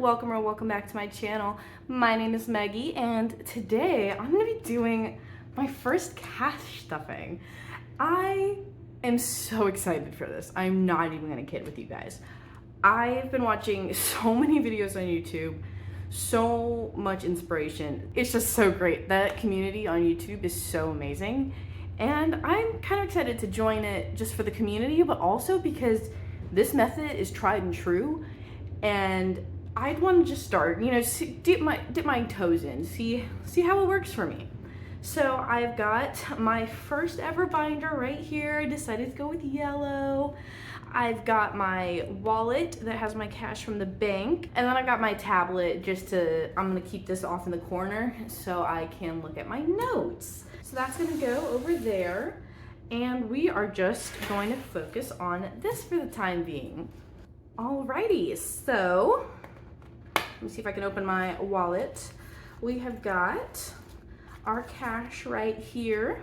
welcome or welcome back to my channel. My name is Maggie and today I'm going to be doing my first cash stuffing. I am so excited for this. I'm not even going to kid with you guys. I've been watching so many videos on YouTube, so much inspiration. It's just so great. That community on YouTube is so amazing. And I'm kind of excited to join it just for the community, but also because this method is tried and true. And I'd want to just start, you know, dip my toes in, see how it works for me. So I've got my first ever binder right here. I decided to go with yellow. I've got my wallet that has my cash from the bank. And then I got my tablet I'm gonna keep this off in the corner so I can look at my notes. So that's gonna go over there. And we are just going to focus on this for the time being. Alrighty, so let me see if I can open my wallet. We have got our cash right here.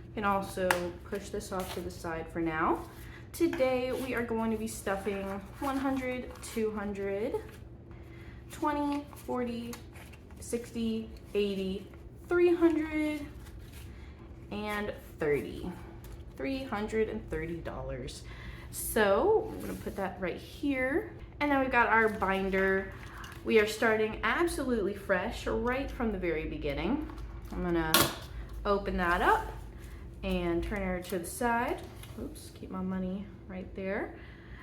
You can also push this off to the side for now. Today we are going to be stuffing 100, 200, 20, 40, 60, 80, 300, and 30. $330. So I'm gonna put that right here. And then we've got our binder. We are starting absolutely fresh right from the very beginning. I'm gonna open that up and turn it to the side. Oops, keep my money right there.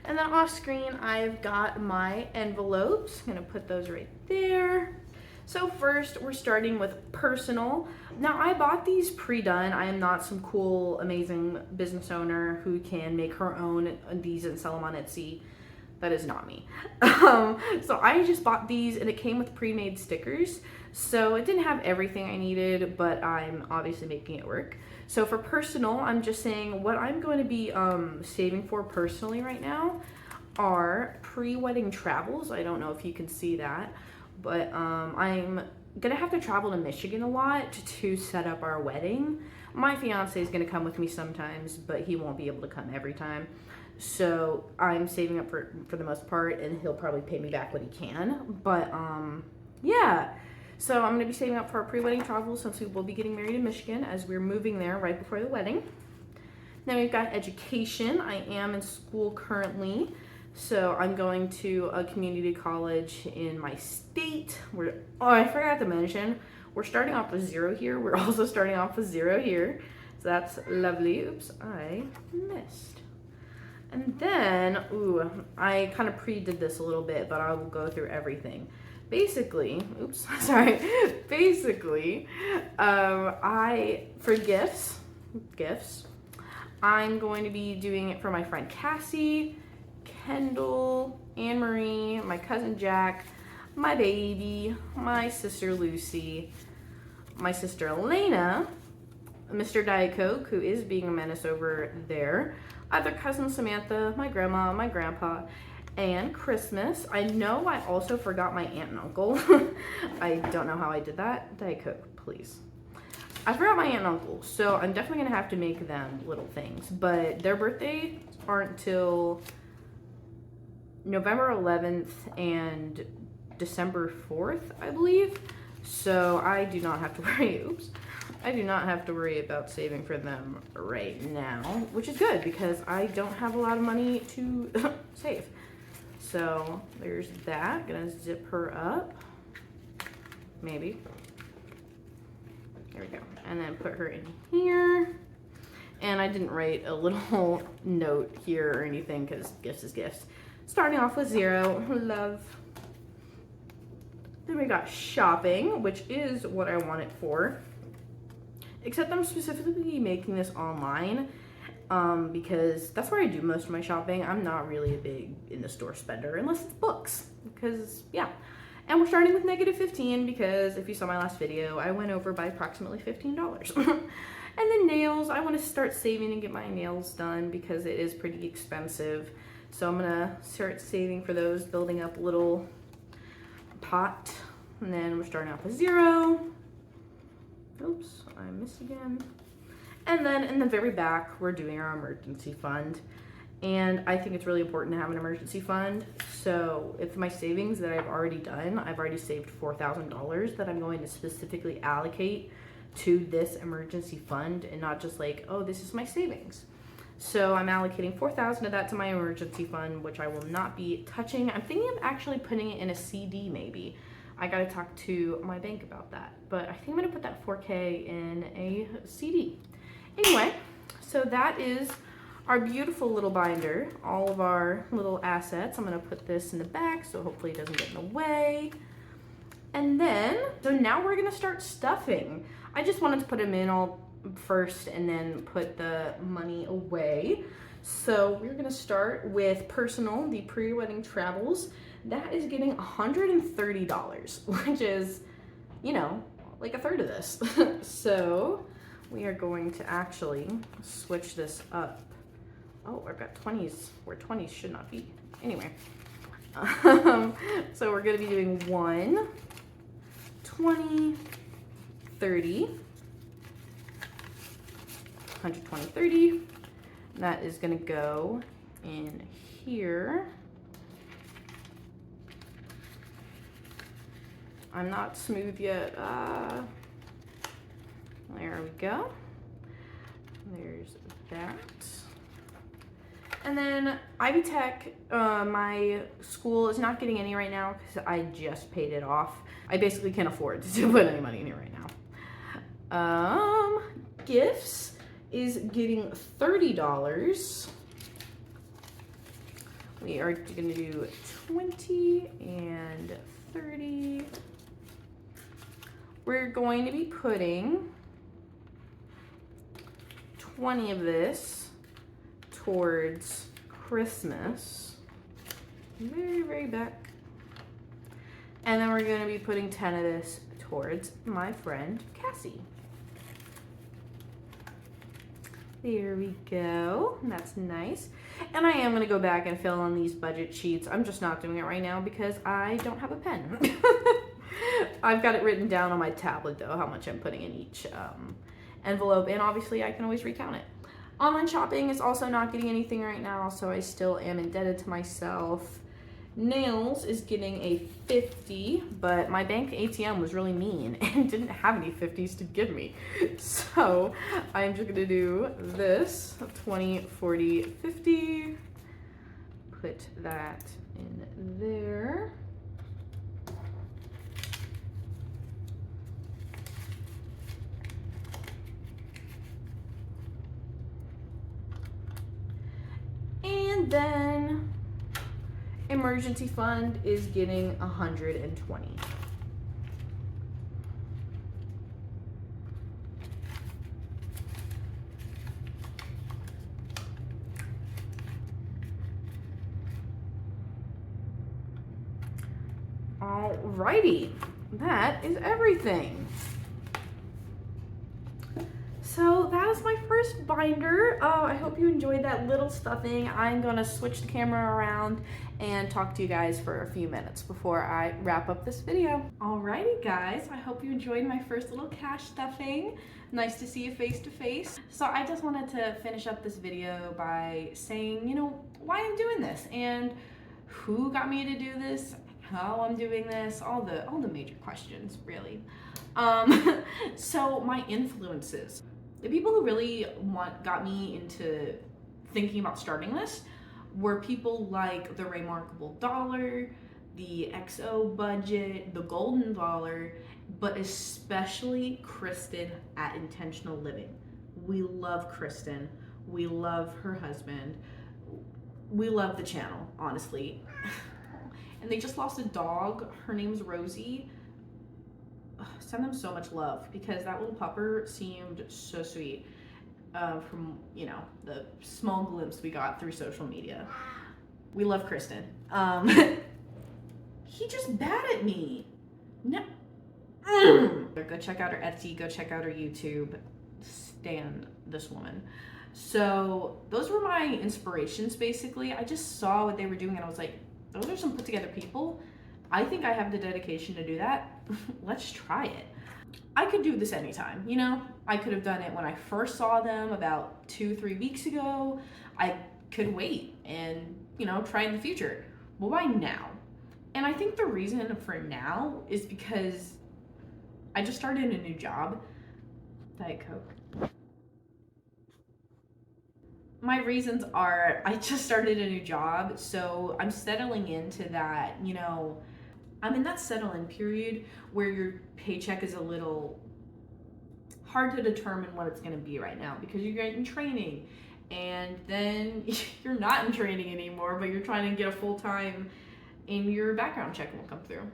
And then off screen, I've got my envelopes. I'm gonna put those right there. So first, we're starting with personal. Now, I bought these pre-done. I am not some cool, amazing business owner who can make her own these and sell them on Etsy. That is not me. So I just bought these and it came with pre-made stickers. So it didn't have everything I needed, but I'm obviously making it work. So for personal, I'm just saying what I'm going to be saving for personally right now are pre-wedding travels. I don't know if you can see that. But I'm gonna have to travel to Michigan a lot to set up our wedding. My fiance is gonna come with me sometimes, but he won't be able to come every time. So I'm saving up for the most part, and he'll probably pay me back what he can. But yeah. So I'm gonna be saving up for our pre-wedding travel since we will be getting married in Michigan as we're moving there right before the wedding. Then we've got education. I am in school currently. So I'm going to a community college in my state. I forgot to mention, we're starting off with 0 here. We're also starting off with 0 here. So that's lovely. Oops, I missed. And then, I kind of pre-did this a little bit, but I will go through everything. Basically, for gifts, I'm going to be doing it for my friend Cassie, Kendall, Anne-Marie, my cousin Jack, my baby, my sister Lucy, my sister Elena, Mr. Diet Coke, who is being a menace over there, other cousin Samantha, my grandma, my grandpa, and Christmas. I know I also forgot my aunt and uncle. I don't know how I did that. Diet Coke, please. I forgot my aunt and uncle, so I'm definitely gonna have to make them little things, but their birthdays aren't till November 11th and December 4th, I believe. So I do not have to worry, I do not have to worry about saving for them right now, which is good because I don't have a lot of money to save. So there's that. Gonna zip her up, maybe. There we go. And then put her in here. And I didn't write a little note here or anything because gifts is gifts. Starting off with 0, love. Then we got shopping, which is what I want it for. Except I'm specifically making this online because that's where I do most of my shopping. I'm not really a big in the store spender unless it's books, because yeah. And we're starting with -15 because if you saw my last video, I went over by approximately $15. And then nails, I want to start saving and get my nails done because it is pretty expensive. So I'm gonna start saving for those, building up a little pot. And then we're starting off with 0. Oops, I missed again. And then in the very back, we're doing our emergency fund. And I think it's really important to have an emergency fund. So it's my savings that I've already done. I've already saved $4,000 that I'm going to specifically allocate to this emergency fund, and not just like, oh, this is my savings. So I'm allocating $4,000 of that to my emergency fund, which I will not be touching. I'm thinking of actually putting it in a CD maybe. I gotta talk to my bank about that. But I think I'm gonna put that 4K in a CD. Anyway, so that is our beautiful little binder, all of our little assets. I'm gonna put this in the back so hopefully it doesn't get in the way. And then, so now we're gonna start stuffing. I just wanted to put them in all first and then put the money away. So we're gonna start with personal, the pre-wedding travels. That is getting $130, which is, you know, like a third of this. So we are going to actually switch this up. Oh, I've got 20s where 20s should not be. Anyway, so we're gonna be doing 1, 20, 30, 120, 30. That is gonna go in here. I'm not smooth yet. There we go. There's that. And then Ivy Tech, my school is not getting any right now because I just paid it off. I basically can't afford to put any money in here right now. Gifts is getting $30. We are gonna do 20 and 30. We're going to be putting 20 of this towards Christmas. Very, very back. And then we're gonna be putting 10 of this towards my friend Cassie. There we go. That's nice. And I am gonna go back and fill in these budget sheets. I'm just not doing it right now because I don't have a pen. I've got it written down on my tablet though, how much I'm putting in each envelope, and obviously I can always recount it. Online shopping is also not getting anything right now, so I still am indebted to myself. Nails is getting a 50, but my bank ATM was really mean and didn't have any 50s to give me. So I'm just gonna do this, 20, 40, 50. Put that in there. And then emergency fund is getting 120. Alrighty, that is everything. So that is my first binder. I hope you enjoyed that little stuffing. I'm gonna switch the camera around and talk to you guys for a few minutes before I wrap up this video. Alrighty guys, I hope you enjoyed my first little cash stuffing. Nice to see you face to face. So I just wanted to finish up this video by saying, you know, why I'm doing this and who got me to do this, how I'm doing this, all the major questions really. So my influences. The people who really got me into thinking about starting this were people like theRAEmarkabledollar, the XO budget, the golden dollar, but especially Kristen at Intentional Living. We love Kristen. We love her husband. We love the channel, honestly. And they just lost a dog. Her name's Rosie. Send them so much love because that little pupper seemed so sweet from, you know, the small glimpse we got through social media. We love Kristen. He just bad at me. No. Go check out her Etsy, go check out her YouTube. Stan this woman. So those were my inspirations basically. I just saw what they were doing and I was like, those are some put together people. I think I have the dedication to do that. Let's try it. I could do this anytime, you know? I could have done it when I first saw them about 2-3 weeks ago. I could wait and, you know, try in the future. well, why now? And I think the reason for now is because I just started a new job. Diet Coke. My reasons are I just started a new job, so I'm settling into that, I'm in that settle-in period where your paycheck is a little hard to determine what it's going to be right now because you're getting training and then you're not in training anymore, but you're trying to get a full-time and your background check won't come through.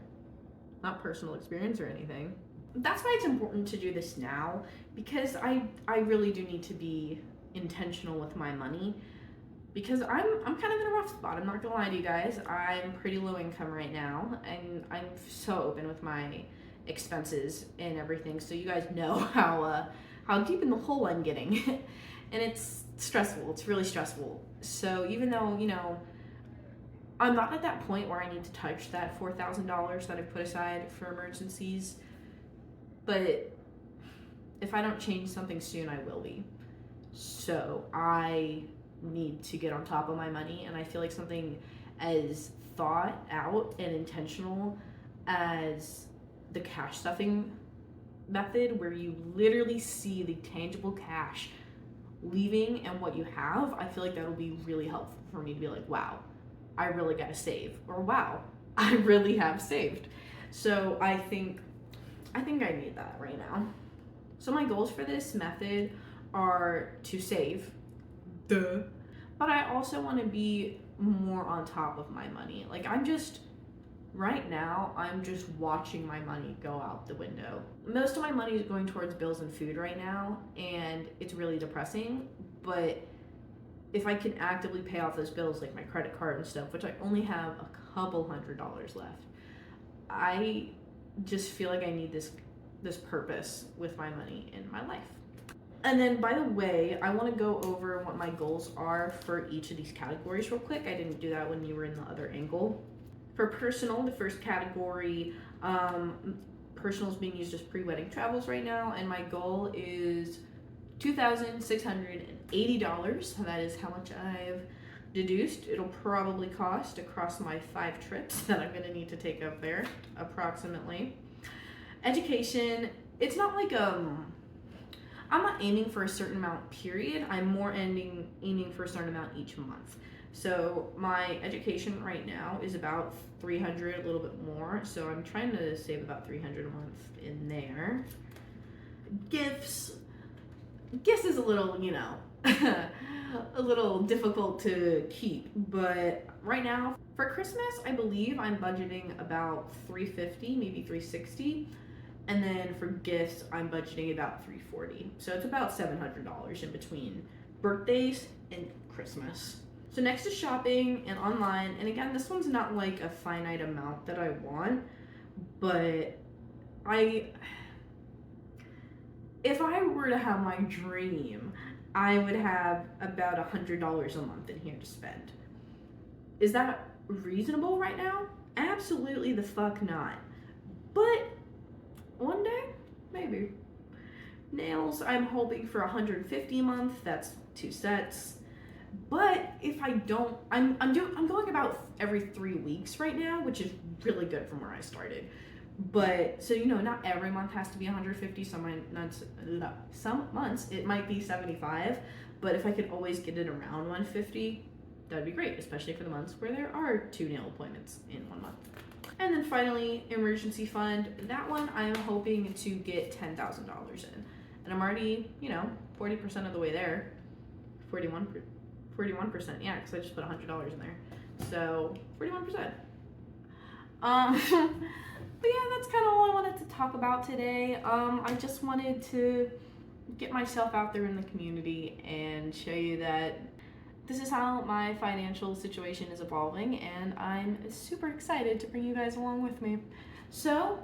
Not personal experience or anything. That's why it's important to do this now, because I really do need to be intentional with my money, because I'm kind of in a rough spot. I'm not gonna lie to you guys. I'm pretty low income right now, and I'm so open with my expenses and everything, so you guys know how deep in the hole I'm getting. And it's stressful. It's really stressful. So even though, I'm not at that point where I need to touch that $4,000 that I've put aside for emergencies, but if I don't change something soon, I will be. So I need to get on top of my money, and I feel like something as thought out and intentional as the cash stuffing method, where you literally see the tangible cash leaving and what you have, I feel like that'll be really helpful for me to be like, wow, I really gotta save, or wow, I really have saved. So I think I need that right now. So my goals for this method are to save, duh, but I also want to be more on top of my money. Like right now, I'm just watching my money go out the window. Most of my money is going towards bills and food right now, and it's really depressing, but if I can actively pay off those bills, like my credit card and stuff, which I only have a couple $100s left, I just feel like I need this purpose with my money in my life. And then, by the way, I want to go over what my goals are for each of these categories real quick. I didn't do that when you were in the other angle. For personal, the first category, personal is being used as pre-wedding travels right now, and my goal is $2,680. That is how much I've deduced it'll probably cost across my 5 trips that I'm going to need to take up there, approximately. Education, it's not like I'm not aiming for a certain amount period. I'm more aiming for a certain amount each month. So my education right now is about $300, a little bit more. So I'm trying to save about $300 a month in there. Gifts is a little, a little difficult to keep. But right now, for Christmas, I believe I'm budgeting about $350, maybe $360. And then for gifts, I'm budgeting about $340. So it's about $700 in between birthdays and Christmas. So next is shopping and online. And again, this one's not like a finite amount that I want, but if I were to have my dream, I would have about $100 a month in here to spend. Is that reasonable right now? Absolutely the fuck not. But one day, maybe. Nails, I'm hoping for $150 a month. That's 2 sets. But if I don't, I'm going about every 3 weeks right now, which is really good from where I started. But so not every month has to be $150. Some months it might be $75. But if I could always get it around $150, that'd be great, especially for the months where there are 2 nail appointments in 1 month. And then finally, emergency fund. That one I'm hoping to get $10,000 in. And I'm already, 40% of the way there. 41%, yeah, because I just put $100 in there. So, 41%. But yeah, that's kind of all I wanted to talk about today. I just wanted to get myself out there in the community and show you that this is how my financial situation is evolving, and I'm super excited to bring you guys along with me. So,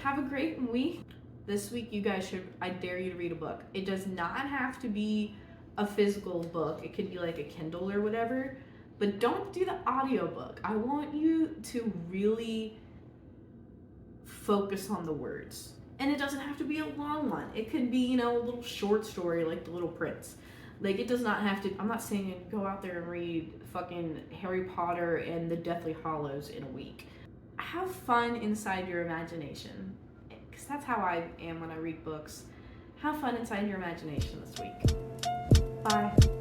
have a great week. This week, you guys I dare you to read a book. It does not have to be a physical book. It could be like a Kindle or whatever, but don't do the audiobook. I want you to really focus on the words. And it doesn't have to be a long one. It could be, a little short story like The Little Prince. Like, it does not have to, I'm not saying go out there and read fucking Harry Potter and the Deathly Hallows in a week. Have fun inside your imagination, because that's how I am when I read books. Have fun inside your imagination this week. Bye.